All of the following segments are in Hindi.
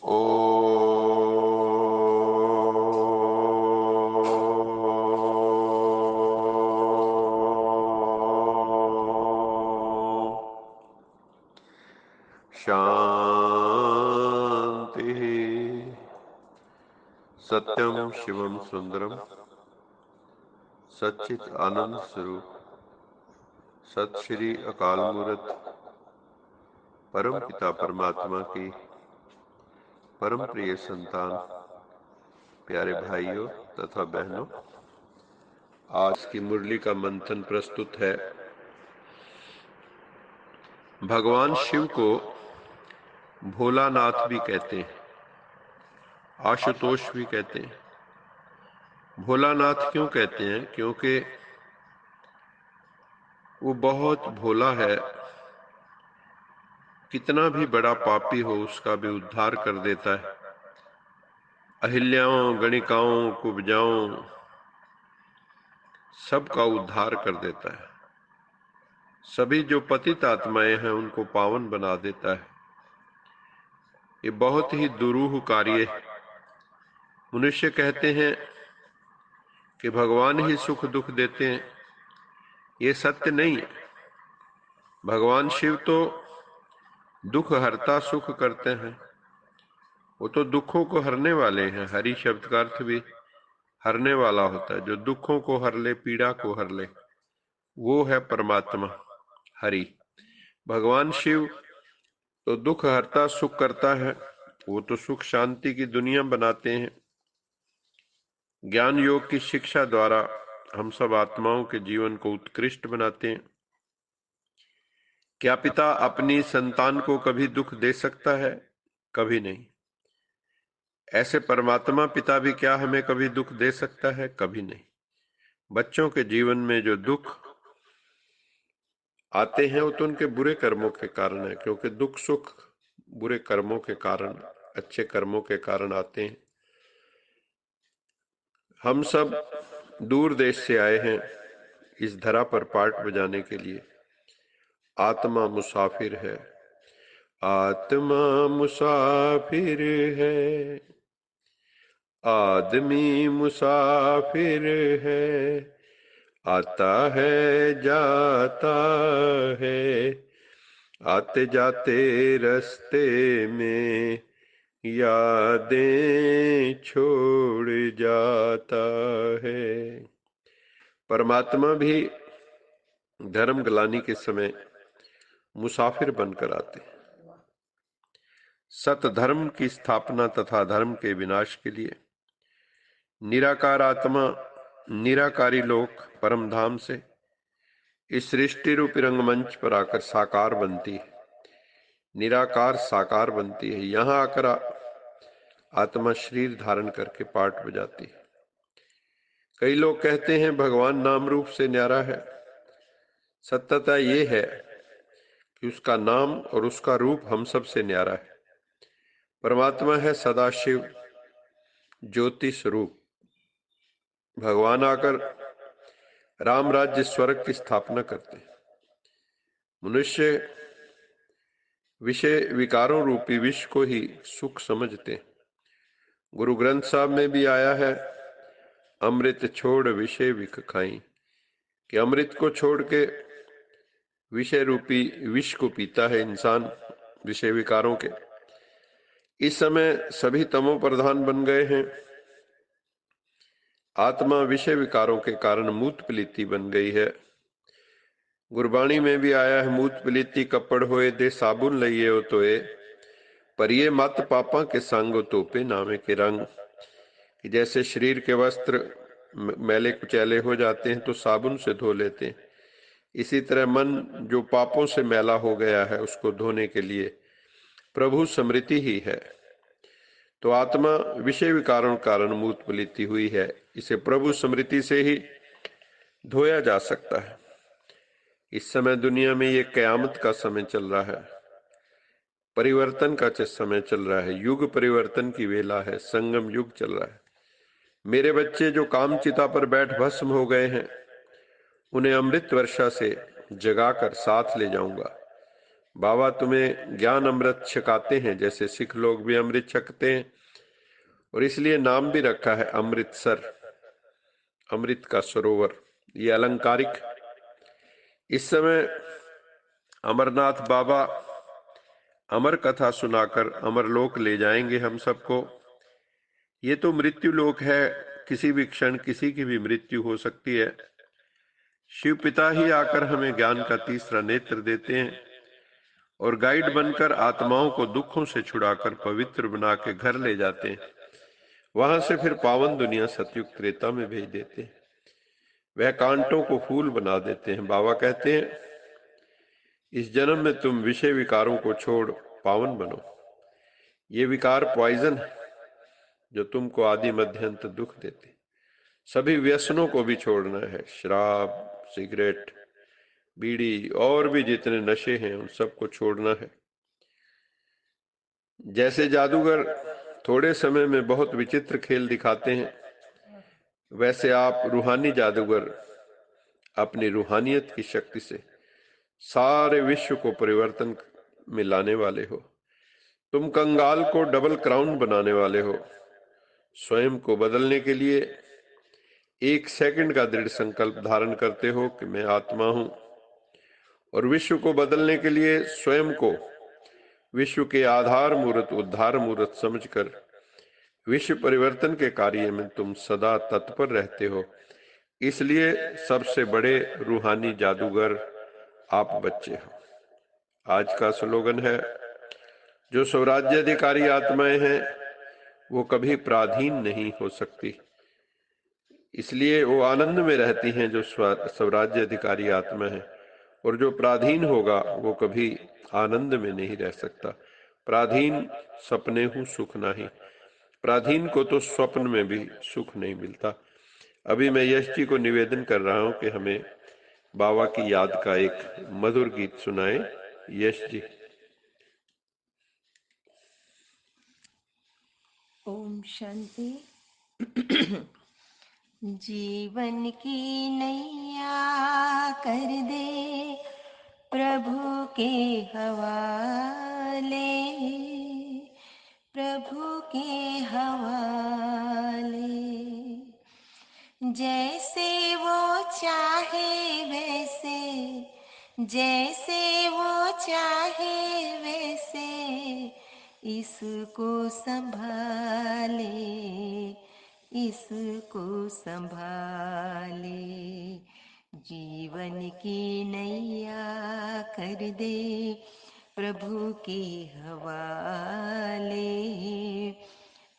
ओ शांति। सत्यम शिवम सुंदरम सच्चित आनंद स्वरूप सत श्री अकाल मूर्त परम पिता परमात्मा की परम प्रिय संतान प्यारे भाइयों तथा बहनों, आज की मुरली का मंथन प्रस्तुत है। भगवान शिव को भोलानाथ भी कहते हैं, आशुतोष भी कहते हैं। भोलानाथ क्यों कहते हैं? क्योंकि वो बहुत भोला है। कितना भी बड़ा पापी हो उसका भी उद्धार कर देता है। अहिल्याओं, गणिकाओं, कुब्जाओं सबका उद्धार कर देता है। सभी जो पतित आत्माएं हैं उनको पावन बना देता है। ये बहुत ही दुरूह कार्य है। मनुष्य कहते हैं कि भगवान ही सुख दुख देते हैं, ये सत्य नहीं है। भगवान शिव तो दुख हरता सुख करते हैं, वो तो दुखों को हरने वाले हैं। हरि शब्द का अर्थ भी हरने वाला होता है। जो दुखों को हर ले, पीड़ा को हर ले, वो है परमात्मा हरि। भगवान शिव तो दुख हरता सुख करता है, वो तो सुख शांति की दुनिया बनाते हैं। ज्ञान योग की शिक्षा द्वारा हम सब आत्माओं के जीवन को उत्कृष्ट बनाते हैं। क्या पिता अपनी संतान को कभी दुख दे सकता है? कभी नहीं। ऐसे परमात्मा पिता भी क्या हमें कभी दुख दे सकता है? कभी नहीं। बच्चों के जीवन में जो दुख आते हैं वो तो उनके बुरे कर्मों के कारण है, क्योंकि दुख सुख बुरे कर्मों के कारण, अच्छे कर्मों के कारण आते हैं। हम सब दूर देश से आए हैं इस धरा पर पाठ बजाने के लिए। आत्मा मुसाफिर है, आत्मा मुसाफिर है, आदमी मुसाफिर है, आता है जाता है, आते जाते रास्ते में यादें छोड़ जाता है। परमात्मा भी धर्म ग्लानि के समय मुसाफिर बनकर आते हैं। सत धर्म की स्थापना तथा धर्म के विनाश के लिए निराकार आत्मा निराकारी लोक परम धाम से इस सृष्टि रूपी रंगमंच पर आकर साकार बनती है। निराकार साकार बनती है। यहाँ आकर आत्मा शरीर धारण करके पाठ बजाती है। कई लोग कहते हैं भगवान नाम रूप से न्यारा है। सत्यता ये है कि उसका नाम और उसका रूप हम सब से न्यारा है। परमात्मा है सदाशिव ज्योति स्वरूप। भगवान आकर राम राज्य स्वर्ग की स्थापना करते हैं। मनुष्य विषय विकारों रूपी विष को ही सुख समझते हैं। गुरु ग्रंथ साहब में भी आया है, अमृत छोड़ विषय विख खाई, कि अमृत को छोड़ के विषय रूपी विष को पीता है इंसान विषय विकारों के। इस समय सभी तमो प्रधान बन गए हैं। आत्मा विषय विकारों के कारण मूत पलीती बन गई है। गुरबाणी में भी आया है, मूत पलीती कपड़ होए दे साबुन लइए हो तोए, पर ये मत पापा के संग तोपे नामे के रंग। कि जैसे शरीर के वस्त्र मैले कुचैले हो जाते हैं तो साबुन से धो लेते हैं, इसी तरह मन जो पापों से मैला हो गया है उसको धोने के लिए प्रभु स्मृति ही है। तो आत्मा विषय विकारों कारण मूत पलीती हुई है, इसे प्रभु स्मृति से ही धोया जा सकता है। इस समय दुनिया में ये कयामत का समय चल रहा है, परिवर्तन का समय चल रहा है, युग परिवर्तन की वेला है, संगम युग चल रहा है। मेरे बच्चे जो कामचिता पर बैठ भस्म हो गए हैं उन्हें अमृत वर्षा से जगाकर साथ ले जाऊंगा। बाबा तुम्हें ज्ञान अमृत छकाते हैं, जैसे सिख लोग भी अमृत छकते हैं, और इसलिए नाम भी रखा है अमृतसर, अमृत का सरोवर। ये अलंकारिक। इस समय अमरनाथ बाबा अमर कथा सुनाकर अमरलोक ले जाएंगे हम सबको। ये तो मृत्यु लोक है, किसी भी क्षण किसी की भी मृत्यु हो सकती है। शिव पिता ही आकर हमें ज्ञान का तीसरा नेत्र देते हैं और गाइड बनकर आत्माओं को दुखों से छुड़ाकर पवित्र बना के घर ले जाते हैं। वहां से फिर पावन दुनिया सतयुग त्रेता में भेज देते हैं। वह कांटों को फूल बना देते हैं। बाबा कहते हैं, इस जन्म में तुम विषय विकारों को छोड़ पावन बनो। ये विकार पॉइजन है जो तुमको आदि मध्य अंत दुख देते। सभी व्यसनों को भी छोड़ना है, शराब, सिगरेट, बीड़ी और भी जितने नशे हैं उन सबको छोड़ना है। जैसे जादूगर थोड़े समय में बहुत विचित्र खेल दिखाते हैं, वैसे आप रूहानी जादूगर अपनी रूहानियत की शक्ति से सारे विश्व को परिवर्तन में लाने वाले हो। तुम कंगाल को डबल क्राउन बनाने वाले हो। स्वयं को बदलने के लिए 1 सेकंड का दृढ़ संकल्प धारण करते हो कि मैं आत्मा हूं, और विश्व को बदलने के लिए स्वयं को विश्व के आधार मूर्त उद्धार मूर्त समझकर विश्व परिवर्तन के कार्य में तुम सदा तत्पर रहते हो। इसलिए सबसे बड़े रूहानी जादूगर आप बच्चे हो। आज का स्लोगन है, जो स्वराज्याधिकारी आत्माएं हैं वो कभी पराधीन नहीं हो सकती, इसलिए वो आनंद में रहती हैं जो स्वराज्य अधिकारी आत्मा है। और जो पराधीन होगा वो कभी आनंद में नहीं रह सकता। पराधीन सपने हूं सुख नहीं। पराधीन को तो स्वप्न में भी सुख नहीं मिलता। अभी मैं यश जी को निवेदन कर रहा हूं कि हमें बाबा की याद का एक मधुर गीत सुनाए। यश जी। ओम शांति। जीवन की नैया कर दे प्रभु के हवाले, प्रभु के हवाले। जैसे वो चाहे वैसे, जैसे वो चाहे वैसे इसको संभाले, इसको संभाले। जीवन की नैया कर दे प्रभु के हवाले,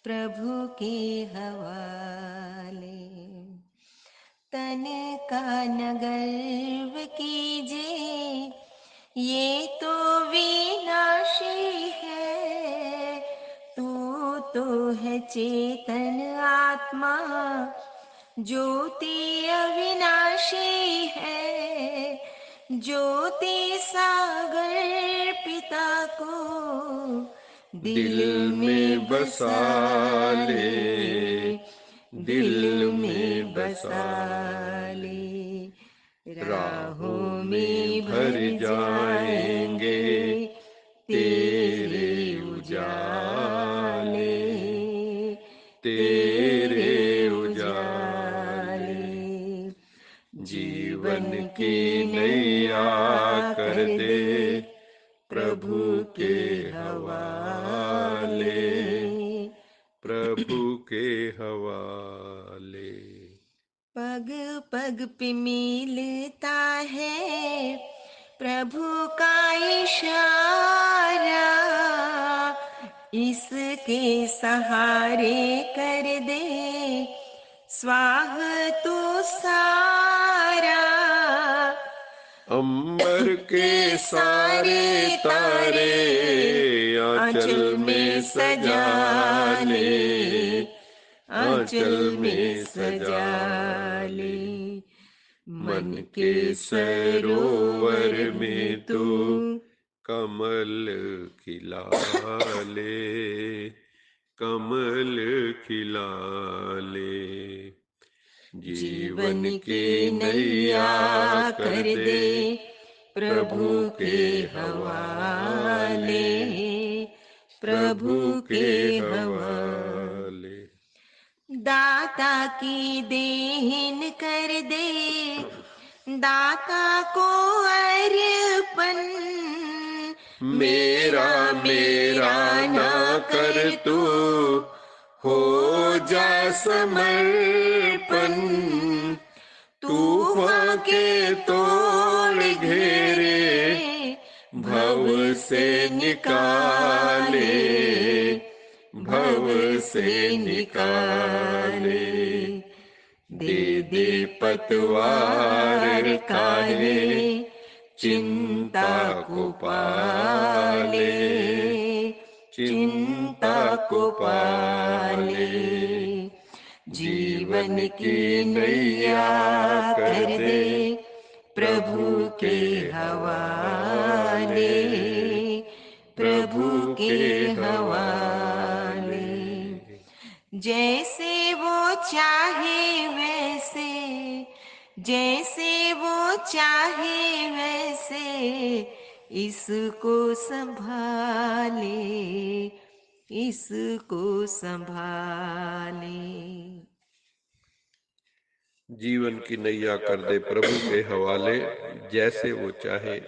प्रभु के हवाले। तन का न गर्व कीजिए, ये तो विनाशी है। तू तो है चेतन आत्मा, ज्योति अविनाशी है। ज्योति सागर पिता को दिल में बसा ले, दिल में बसा ले। राहों में भर जाएंगे तेरे उजाले, तेरे उजाले। जीवन की नैया कर दे प्रभु के हवाले, प्रभु के हवाले। पग पग पे मिलता है प्रभु का इशारा। इसके सहारे कर दे स्वाह तू सारा। अंबर के सारे तारे आंचल में सजा ले, आंचल में सजा ले। मन के सरोवर में तू कमल खिला ले, कमल खिला ले। जीवन की नैया कर दे प्रभु के हवाले, प्रभु के हवाले। दाता की देन कर दे, दाता को अर्पण, मेरा मेरा ना कर तू, हो जा समर्पण। तूफान के तोड़ घेरे, भव से निकाले, भव से निकाले। दे दे पतवार काले, चिंता को पाले, चिंता को पाले। जीवन की नैया कर दे, प्रभु के हवाले, प्रभु के हवाले। जैसे वो चाहे वैसे, जैसे वो चाहे वैसे, इसको संभाले, इसको संभाले। जीवन की नैया कर दे प्रभु के हवाले, जैसे वो चाहे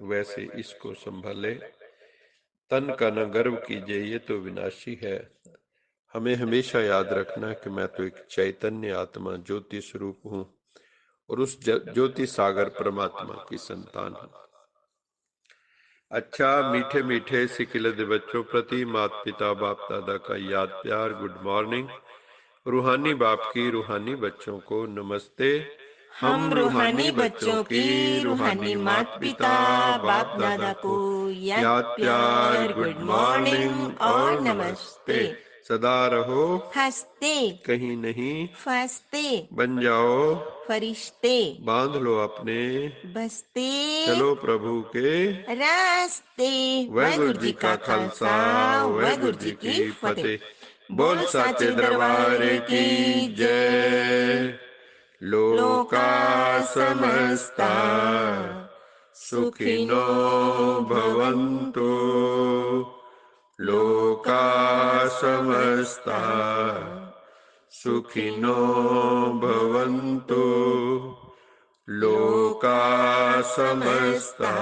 वैसे इसको संभाले। तन का न गर्व कीजिए, ये तो विनाशी है। हमें हमेशा याद रखना कि मैं तो एक चैतन्य आत्मा ज्योति स्वरूप हूँ और उस ज्योति सागर परमात्मा की संतान हूँ। अच्छा, मीठे मीठे सिखिलद बच्चों प्रति माता पिता बाप दादा का याद प्यार, गुड मॉर्निंग। रूहानी बाप की रूहानी बच्चों को नमस्ते। हम रूहानी बच्चों की रूहानी माता पिता बाप दादा को याद प्यार, गुड मॉर्निंग और नमस्ते। सदा रहो हंसते, कहीं नहीं फंसते, बन जाओ फरिश्ते, बांध लो अपने बसते चलो प्रभु के रास्ते। वाहेगुरु जी का खालसा, वाहेगुरु जी की फतेह। बोल साचे दरबार की जय। लोका समस्ता सुखिनो भवन्तु, लोका समस्ता सुखिनो भवन्तु, लोका समस्ता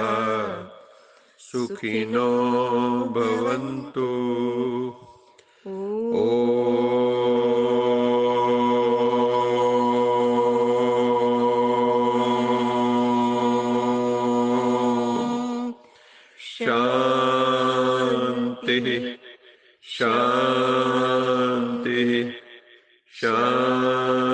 सुखिनो भवन्तु। शांति शांति शांति।